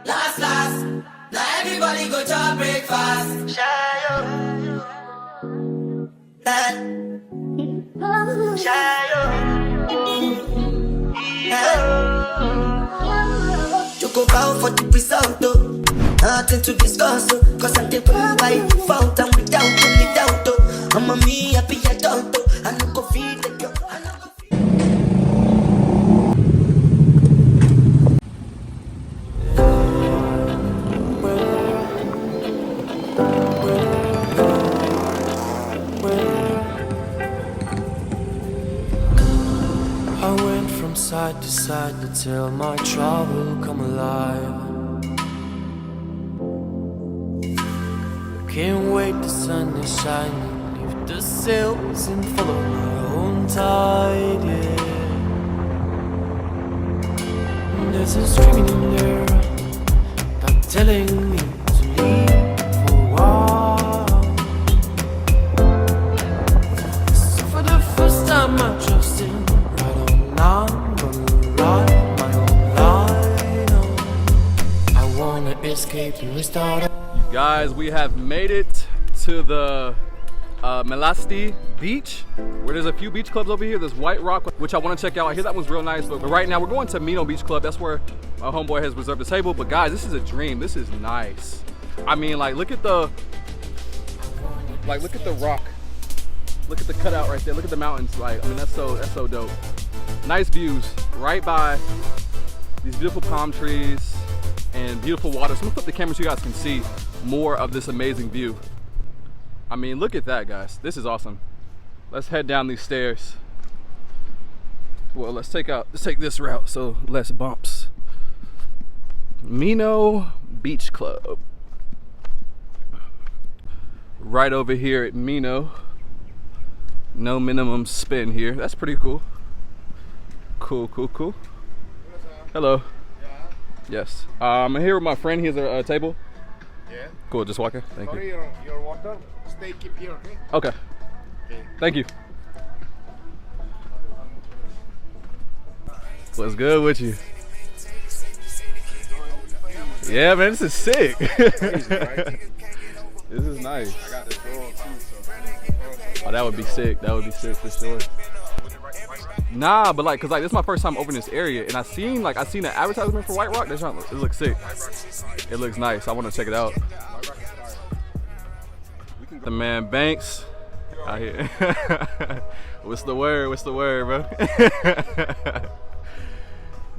Last, now everybody go to breakfast. Shayo. Shayo. You go bow for the result, though. Nothing to discuss, oh. Cause I take by default and without any doubt, oh. I'm a me happy adult, oh. I no go feed the girl. I went from side to side to tell my trouble come alive. Can't wait, the sun is shining. Leave the sails and follow my own tide, yeah. There's a screaming in there, not telling me to leave for a while. So for the first time I trust him. Right on now, I'm gonna ride my own line on. I wanna escape and restart. Guys, we have made it to the Melasti beach, where there's a few beach clubs over here. There's White Rock, which I want to check out. I hear that one's real nice, but right now we're going to Minoo Beach Club. That's where my homeboy has reserved a table. But guys, this is a dream. This is nice. I mean, like, look at the rock. Look at the cutout right there. Look at the mountains. Like, I mean, that's so dope. Nice views right by these beautiful palm trees and beautiful water. So I'm gonna flip the camera so you guys can see more of this amazing view. I mean, look at that, guys. This is awesome. Let's head down these stairs. Well, let's take this route, so less bumps. Minoo Beach Club. Right over here at Minoo. No minimum spend here. That's pretty cool. Cool. Hello. Yes. I'm here with my friend. He has a table. Yeah. Cool, just walking. Thank you. Your water. Stay, keep here, okay? Okay. Okay. Thank you. What's good with you? Yeah, man, this is sick. Crazy, right? This is nice. I got this girl too, so. Oh, that would be sick. That would be sick for sure. Nah, but like, cause like this is my first time opening this area, and I seen an advertisement for White Rock. It looks sick. It looks nice. I want to check it out. The man Bankz out here. What's the word? What's the word, bro?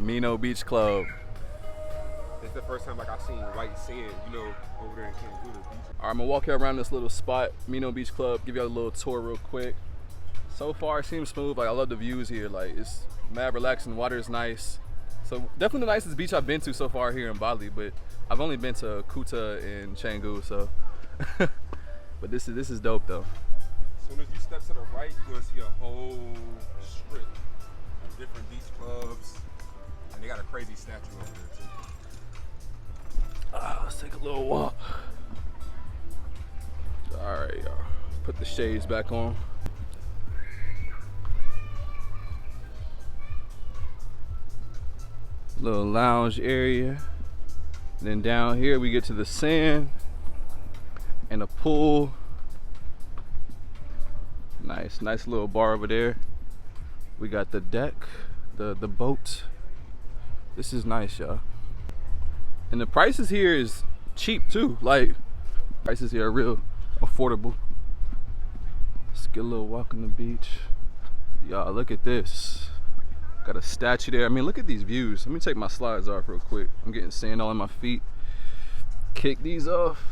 Minoo Beach Club. It's the first time like I seen white sand, you know, over there in Cancun Beach. All right, I'm gonna walk you around this little spot, Minoo Beach Club. Give you a little tour real quick. So far, it seems smooth. Like, I love the views here. Like, it's mad relaxing. Water is nice. So definitely the nicest beach I've been to so far here in Bali. But I've only been to Kuta and Canggu. So, but this is dope though. As soon as you step to the right, you're gonna see a whole strip of different beach clubs, and they got a crazy statue over there too. Let's take a little walk. All right, y'all. Put the shades back on. Little lounge area. Then down here we get to the sand and a pool. Nice little bar over there. We got the deck, the boat. This is nice, y'all. And the prices here is cheap too. Like, prices here are real affordable. Let's get a little walk on the beach. Y'all, look at this. Got a statue there. I mean, look at these views. Let me take my slides off real quick. I'm getting sand all in my feet. Kick these off.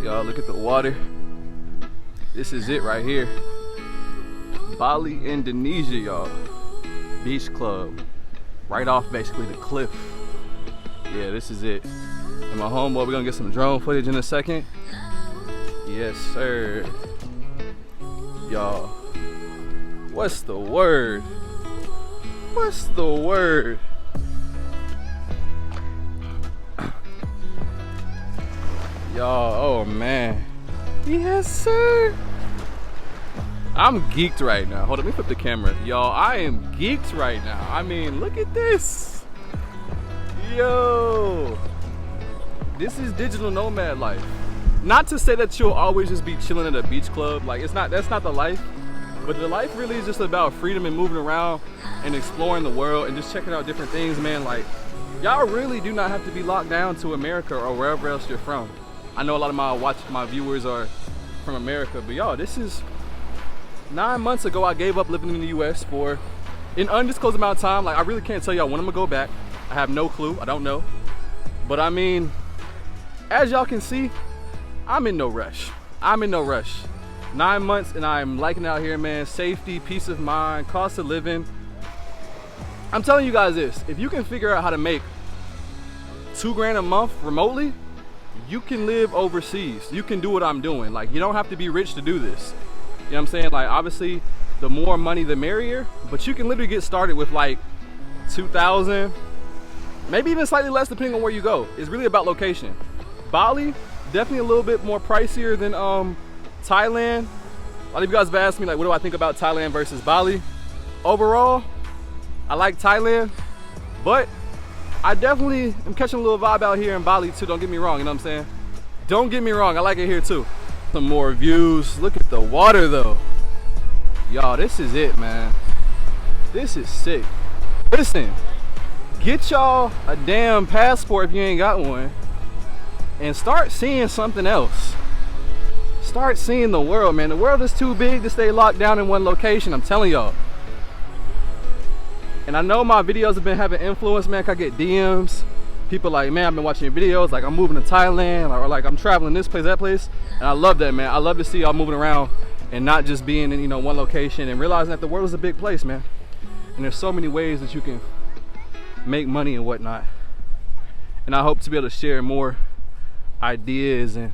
Y'all, look at the water. This is it right here. Bali, Indonesia, y'all. Beach club. Right off basically the cliff. Yeah, this is it. And my homeboy, we're gonna get some drone footage in a second. Yes, sir. Y'all, what's the word? What's the word? Y'all, oh man. Yes, sir. I'm geeked right now. Hold on, let me flip the camera. Y'all, I am geeked right now. I mean, look at this. Yo. this is digital nomad life. Not to say that you'll always just be chilling at a beach club. Like that's not the life. But the life really is just about freedom and moving around and exploring the world and just checking out different things, man. Like, y'all really do not have to be locked down to America or wherever else you're from. I know a lot of my viewers are from America, but y'all, this is 9 months ago I gave up living in the US for an undisclosed amount of time. Like, I really can't tell y'all when I'm gonna go back. I have no clue, I don't know. But I mean, as y'all can see, I'm in no rush. I'm in no rush. 9 months and I'm liking it out here, man. Safety, peace of mind, cost of living. I'm telling you guys this, if you can figure out how to make $2 grand a month remotely, you can live overseas. You can do what I'm doing. Like, you don't have to be rich to do this. You know what I'm saying? Like, obviously, the more money, the merrier, but you can literally get started with like 2,000, maybe even slightly less depending on where you go. It's really about location. Bali, definitely a little bit more pricier than Thailand. A lot of you guys have asked me, like, what do I think about Thailand versus Bali? Overall, I like Thailand, but I definitely am catching a little vibe out here in Bali too. Don't get me wrong, you know what I'm saying? Don't get me wrong, I like it here too. Some more views. Look at the water though. Y'all, this is it, man. This is sick. Listen, get y'all a damn passport if you ain't got one and start seeing something else. Start seeing the world, man. The world is too big to stay locked down in one location, I'm telling y'all. And I know my videos have been having influence, man. I get DMs. People like, man, I've been watching your videos. Like, I'm moving to Thailand, or like I'm traveling this place, that place. And I love that, man. I love to see y'all moving around and not just being in, you know, one location and realizing that the world is a big place, man. And there's so many ways that you can make money and whatnot. And I hope to be able to share more ideas and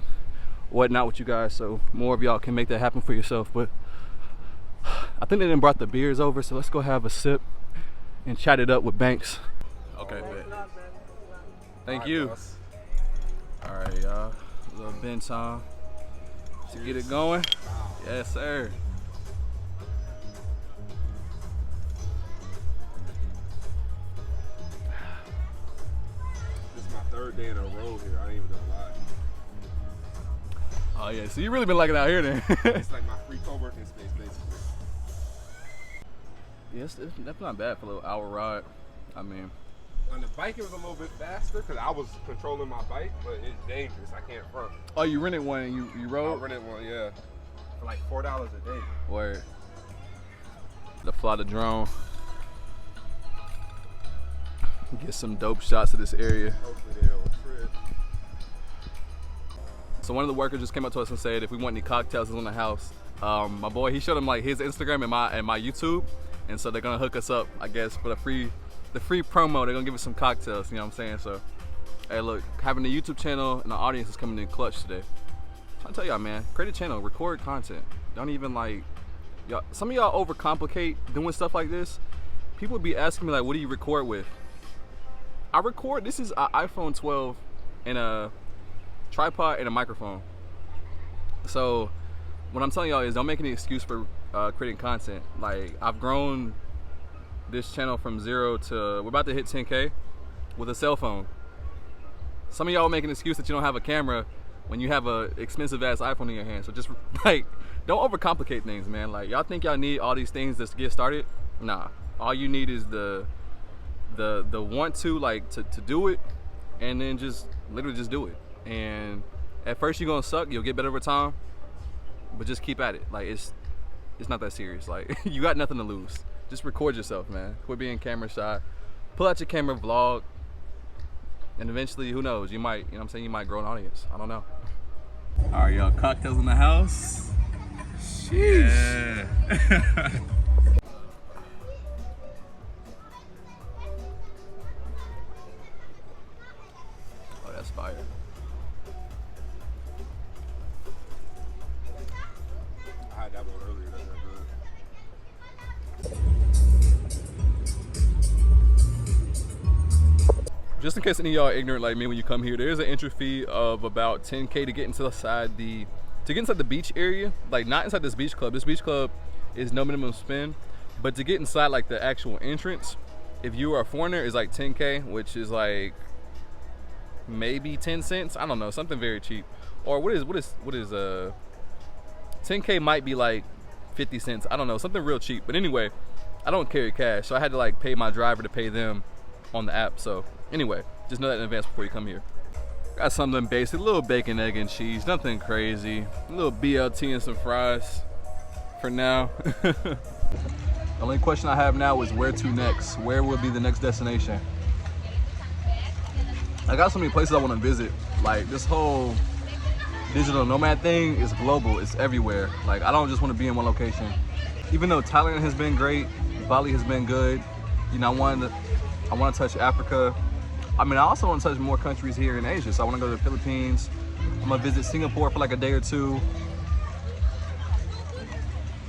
whatnot with you guys, so more of y'all can make that happen for yourself. But I think they done brought the beers over, so let's go have a sip and chat it up with Bankz. Okay, bet. Thank you. All right, y'all. A little Ben time to get it going. Yes, sir. This is my 3rd day in a row here. I ain't even gonna lie. Oh yeah, so you really been liking it out here then. It's like my free co-working space, basically. Yes, that's not bad for a little hour ride. I mean, on the bike it was a little bit faster because I was controlling my bike, but it's dangerous. I can't front. Oh, you rented one and you rode? I rented one, yeah, for like $4 a day. Word. To fly the drone. Get some dope shots of this area. Hopefully they'll trip. So one of the workers just came up to us and said if we want any cocktails in the house. My boy, he showed him like his Instagram and my YouTube, and so they're gonna hook us up, I guess, for the free promo. They're gonna give us some cocktails, you know what I'm saying? So, hey, look, having a YouTube channel and the audience is coming in clutch today. I'm trying to tell y'all, man, create a channel, record content. Don't even like, y'all. Some of y'all overcomplicate doing stuff like this. People be asking me like, what do you record with? I record. This is an iPhone 12 and a tripod and a microphone. So what I'm telling y'all is don't make any excuse for creating content. Like, I've grown this channel from 0 to, we're about to hit 10K with a cell phone. Some of y'all make an excuse that you don't have a camera when you have a expensive ass iPhone in your hand. So just like, don't overcomplicate things, man. Like, y'all think y'all need all these things just to get started? Nah, all you need is the want to, like, to do it, and then just literally just do it. And at first you're gonna suck, you'll get better over time, but just keep at it. Like, it's not that serious. Like, you got nothing to lose. Just record yourself, man. Quit being camera shy. Pull out your camera, vlog, and eventually, who knows, you might, you know what I'm saying, you might grow an audience. I don't know. All right, y'all, cocktails in the house. Sheesh. Yeah. Oh, that's fire. I had that one earlier. That's not good. Just in case any of y'all are ignorant like me, when you come here, there is an entry fee of about 10K to get inside the beach area. Like, not inside this beach club. This beach club is no minimum spend, but to get inside like the actual entrance, if you are a foreigner, is like 10K, which is like maybe 10 cents. I don't know, something very cheap. Or what is 10K might be like 50 cents. I don't know, something real cheap. But anyway, I don't carry cash, so I had to like pay my driver to pay them on the app. So anyway, just know that in advance before you come here. Got something basic, a little bacon, egg, and cheese, nothing crazy. A little BLT and some fries for now. The only question I have now is where to next? Where will be the next destination? I got so many places I want to visit. Like, this whole digital nomad thing is global, it's everywhere. Like, I don't just want to be in one location. Even though Thailand has been great, Bali has been good, you know, I want to touch Africa. I mean, I also want to touch more countries here in Asia. So I want to go to the Philippines. I'm gonna visit Singapore for like a day or two.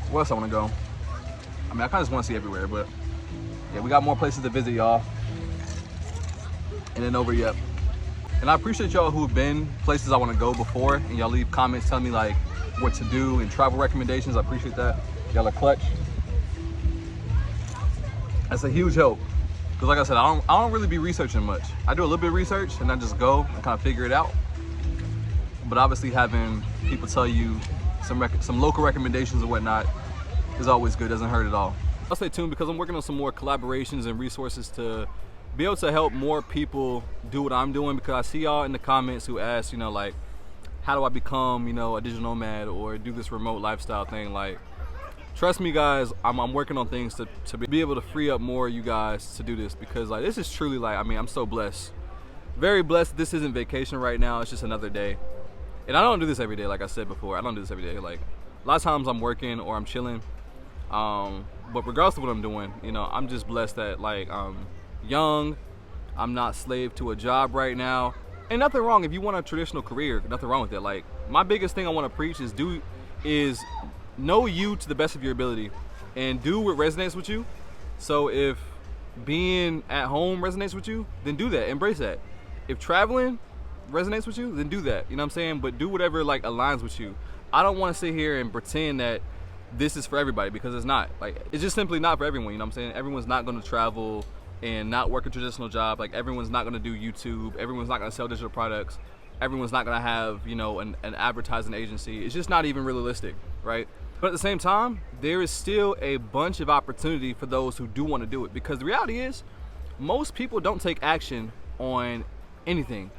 Where else I want to go? I mean, I kind of just want to see everywhere, but yeah, we got more places to visit, y'all. And then over yet. And I appreciate y'all who've been places I want to go before, and y'all leave comments telling me like what to do and travel recommendations. I appreciate that. Y'all are clutch. That's a huge help. Because like I said, I don't really be researching much. I do a little bit of research and I just go and kind of figure it out. But obviously having people tell you some local recommendations and whatnot is always good, doesn't hurt at all. I'll stay tuned because I'm working on some more collaborations and resources to be able to help more people do what I'm doing, because I see y'all in the comments who ask, you know, like, how do I become, you know, a digital nomad or do this remote lifestyle thing? Like, trust me guys, I'm working on things to be able to free up more of you guys to do this, because like, this is truly like, I mean, I'm so blessed. Very blessed. This isn't vacation right now, it's just another day. And I don't do this every day, like I said before, I don't do this every day. Like, a lot of times I'm working or I'm chilling. But regardless of what I'm doing, you know, I'm just blessed that like I'm young, I'm not slave to a job right now. And nothing wrong if you want a traditional career, nothing wrong with it. Like, my biggest thing I want to preach is know you to the best of your ability and do what resonates with you. So if being at home resonates with you, then do that, embrace that. If traveling resonates with you, then do that, you know what I'm saying? But do whatever like aligns with you. I don't want to sit here and pretend that this is for everybody, because it's not. Like, it's just simply not for everyone, you know what I'm saying? Everyone's not going to travel and not work a traditional job. Like, everyone's not going to do YouTube, everyone's not going to sell digital products, everyone's not going to have, you know, an advertising agency. It's just not even realistic, right? But at the same time, there is still a bunch of opportunity for those who do want to do it, because the reality is most people don't take action on anything.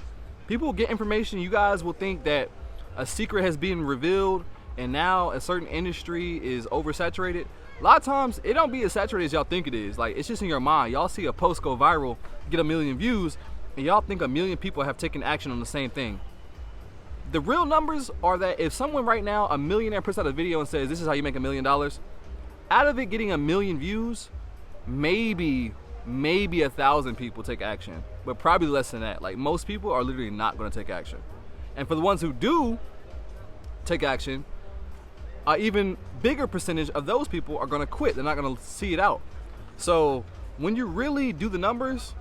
People get information, you guys will think that a secret has been revealed and now a certain industry is oversaturated. A lot of times it don't be as saturated as y'all think it is. Like, it's just in your mind. Y'all see a post go viral, get 1 million views, and y'all think 1 million people have taken action on the same thing. The real numbers are that if someone right now, a millionaire, puts out a video and says, this is how you make $1 million, out of it getting 1 million views, maybe 1,000 people take action, but probably less than that. Like, most people are literally not going to take action. And for the ones who do take action, an even bigger percentage of those people are going to quit. They're not going to see it out. So when you really do the numbers,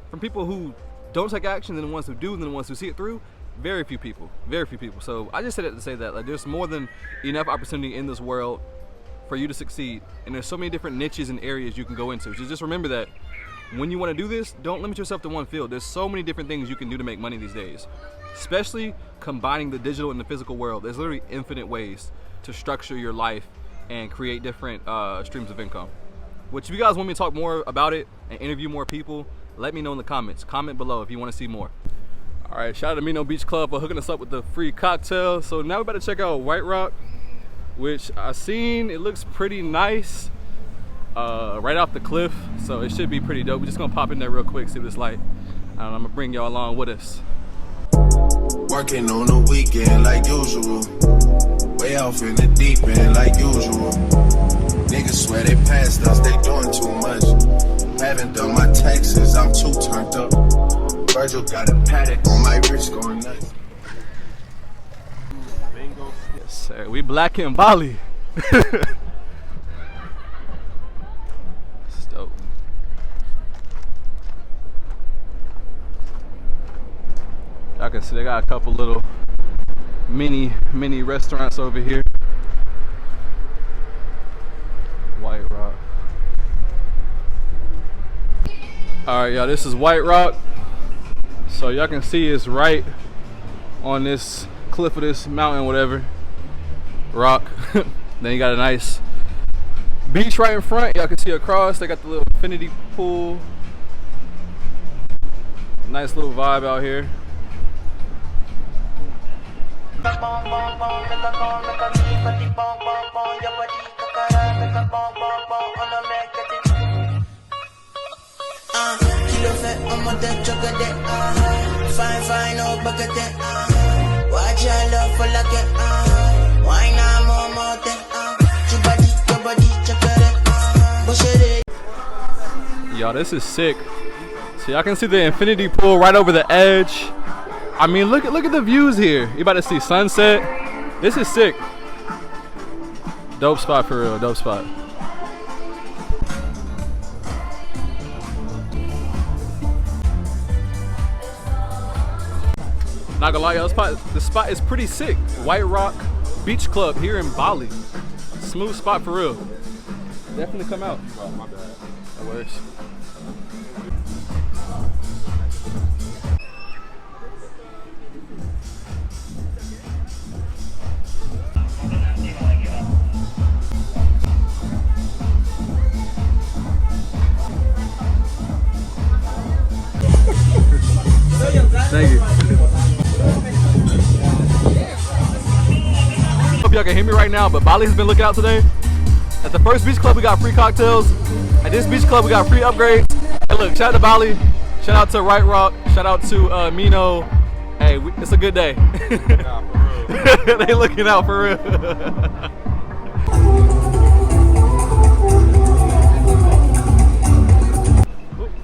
from people who don't take action than the ones who do, than the ones who see it through, very few people. So I just said it to say that like, there's more than enough opportunity in this world for you to succeed, and there's so many different niches and areas you can go into. So just remember that when you want to do this, don't limit yourself to one field. There's so many different things you can do to make money these days, especially combining the digital and the physical world. There's literally infinite ways to structure your life and create different streams of income. Which, if you guys want me to talk more about it and interview more people, let me know in the comments. Comment below if you want to see more. All right, shout out to Minoo Beach Club for hooking us up with the free cocktail. So now we better check out White Rock, which I seen, it looks pretty nice, right off the cliff. So it should be pretty dope. We're just gonna pop in there real quick, see what it's like. And I'm gonna bring y'all along with us. Working on the weekend like usual. Way off in the deep end like usual. Niggas swear they passed us, they doing too much. Haven't done my taxes, I'm too turned up. Virgil got a paddock on my wrist going nuts. Yes, sir. We black in Bali. It's dope. Y'all can see they got a couple little mini restaurants over here. White Rock. All right, y'all, this is White Rock. So y'all can see it's right on this cliff of this mountain, whatever, rock. Then you got a nice beach right in front. Y'all can see across. They got the little infinity pool. Nice little vibe out here. Y'all, this is sick. So y'all can see the infinity pool right over the edge. I mean, look at the views here. You about to see sunset. This is sick. Dope spot for real. Dope spot. Not gonna lie, y'all, the spot is pretty sick. White Rock Beach Club here in Bali. Smooth spot for real. Definitely come out. Oh, my bad. That works. Thank you. Hope y'all can hear me right now, but Bali has been looking out today. At the first beach club, we got free cocktails. At this beach club, we got free upgrades. Hey, look, shout out to Bali. Shout out to Right Rock. Shout out to Minoo. Hey, it's a good day. Nah, for real. They looking out for real.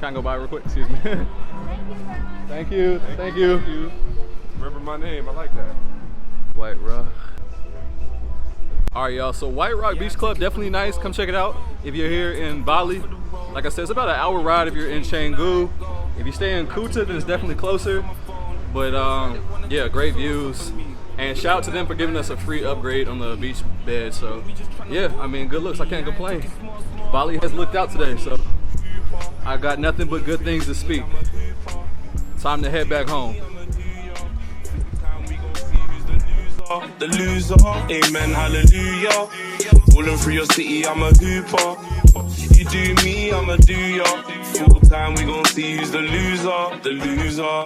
Can't go by real quick, excuse me. Thank you. Thank you. Remember my name, I like that. White Rock. Alright, y'all, so White Rock Beach Club, definitely nice. Come check it out if you're here in Bali. Like I said, it's about an hour ride if you're in Canggu. If you stay in Kuta, then it's definitely closer. But yeah, great views. And shout out to them for giving us a free upgrade on the beach bed. So yeah, I mean, good looks, I can't complain. Bali has looked out today, so I got nothing but good things to speak. Time to head back home. The loser, amen, hallelujah. Falling through your city, I'm a hooper. You do me, I'ma do ya. Full time, we gon' see who's the loser, the loser.